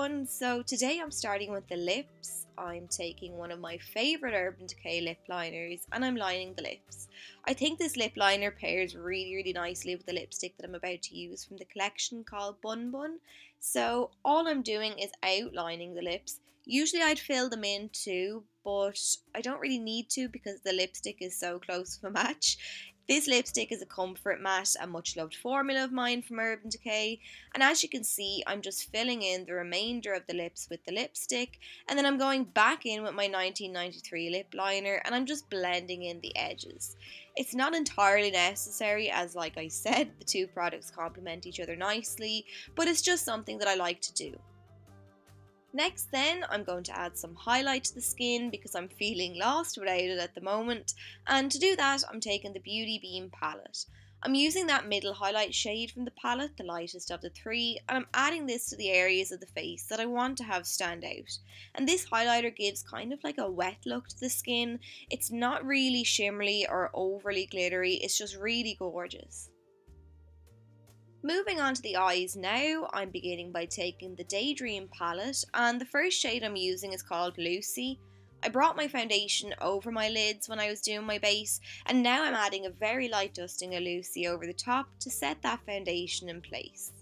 everyone, so today I'm starting with the lips. I'm taking one of my favourite Urban Decay lip liners and I'm lining the lips. I think this lip liner pairs really nicely with the lipstick that I'm about to use from the collection called Bun Bun. So all I'm doing is outlining the lips. Usually I'd fill them in too, but I don't really need to because the lipstick is so close to a match. This lipstick is a comfort matte, a much loved formula of mine from Urban Decay, and as you can see I'm just filling in the remainder of the lips with the lipstick, and then I'm going back in with my 1993 lip liner and I'm just blending in the edges. It's not entirely necessary as, like I said, the two products complement each other nicely, but it's just something that I like to do. Next then, I'm going to add some highlight to the skin because I'm feeling lost without it at the moment, and to do that I'm taking the Beauty Beam palette. I'm using that middle highlight shade from the palette, the lightest of the three, and I'm adding this to the areas of the face that I want to have stand out. And this highlighter gives kind of like a wet look to the skin. It's not really shimmery or overly glittery, it's just really gorgeous. Moving on to the eyes now, I'm beginning by taking the Daydream palette, and the first shade I'm using is called Lucy. I brought my foundation over my lids when I was doing my base, and now I'm adding a very light dusting of Lucy over the top to set that foundation in place.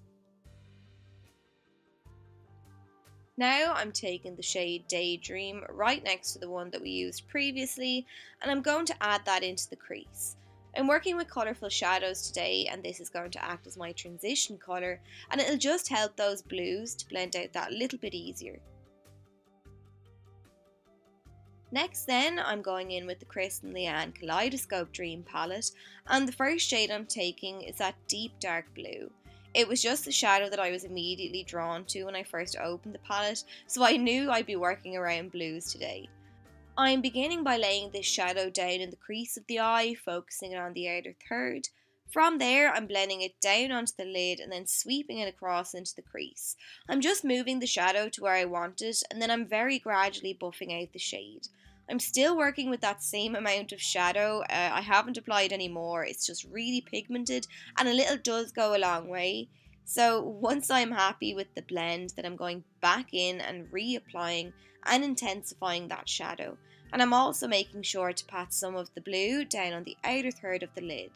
Now I'm taking the shade Daydream right next to the one that we used previously, and I'm going to add that into the crease. I'm working with colourful shadows today, and this is going to act as my transition colour, and it'll just help those blues to blend out that little bit easier. Next then, I'm going in with the Kristen Leanne Kaleidoscope Dream palette, and the first shade I'm taking is that deep dark blue. It was just the shadow that I was immediately drawn to when I first opened the palette, so I knew I'd be working around blues today. I'm beginning by laying this shadow down in the crease of the eye, focusing it on the outer third. From there, I'm blending it down onto the lid and then sweeping it across into the crease. I'm just moving the shadow to where I want it, and then I'm very gradually buffing out the shade. I'm still working with that same amount of shadow. I haven't applied any more, it's just really pigmented, and a little does go a long way. So once I'm happy with the blend, then I'm going back in and reapplying and intensifying that shadow. And I'm also making sure to pat some of the blue down on the outer third of the lid.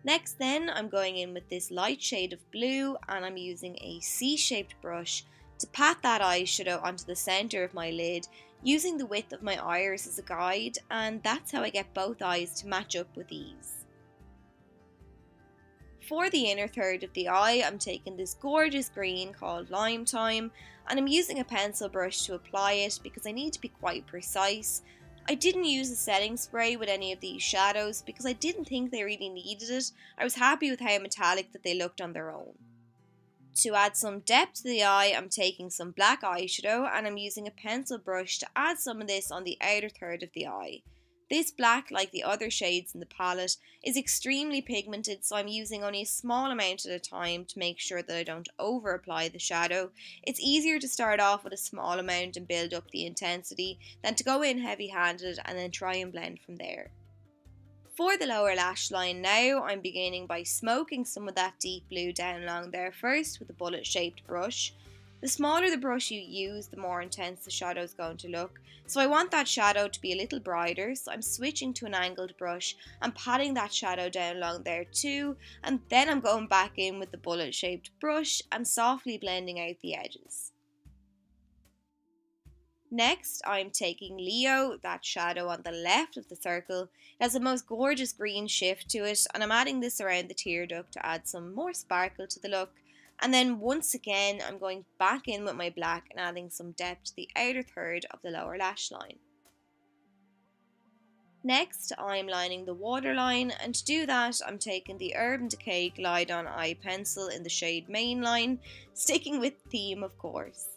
Next then, I'm going in with this light shade of blue, and I'm using a C-shaped brush to pat that eyeshadow onto the centre of my lid, using the width of my iris as a guide, and that's how I get both eyes to match up with ease. For the inner third of the eye, I'm taking this gorgeous green called Lime Time, and I'm using a pencil brush to apply it because I need to be quite precise. I didn't use a setting spray with any of these shadows because I didn't think they really needed it. I was happy with how metallic that they looked on their own. To add some depth to the eye, I'm taking some black eyeshadow and I'm using a pencil brush to add some of this on the outer third of the eye. This black, like the other shades in the palette, is extremely pigmented, so I'm using only a small amount at a time to make sure that I don't over apply the shadow. It's easier to start off with a small amount and build up the intensity than to go in heavy handed and then try and blend from there. For the lower lash line now, I'm beginning by smoking some of that deep blue down along there first with a bullet shaped brush. The smaller the brush you use, the more intense the shadow is going to look. So I want that shadow to be a little brighter, so I'm switching to an angled brush and patting that shadow down along there too, and then I'm going back in with the bullet shaped brush and softly blending out the edges. Next, I'm taking Leo, that shadow on the left of the circle. It has the most gorgeous green shift to it, and I'm adding this around the tear duct to add some more sparkle to the look. And then once again, I'm going back in with my black and adding some depth to the outer third of the lower lash line. Next, I'm lining the waterline, and to do that, I'm taking the Urban Decay Glide On Eye Pencil in the shade Mainline, sticking with the theme of course.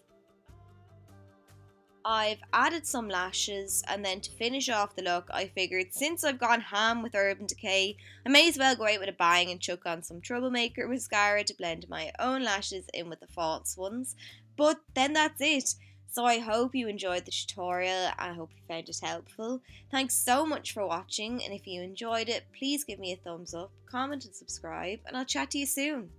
I've added some lashes, and then to finish off the look, I figured since I've gone ham with Urban Decay, I may as well go out with a bang and chuck on some Troublemaker mascara to blend my own lashes in with the false ones. But then that's it. So I hope you enjoyed the tutorial, and I hope you found it helpful. Thanks so much for watching, and if you enjoyed it, please give me a thumbs up, comment and subscribe, and I'll chat to you soon.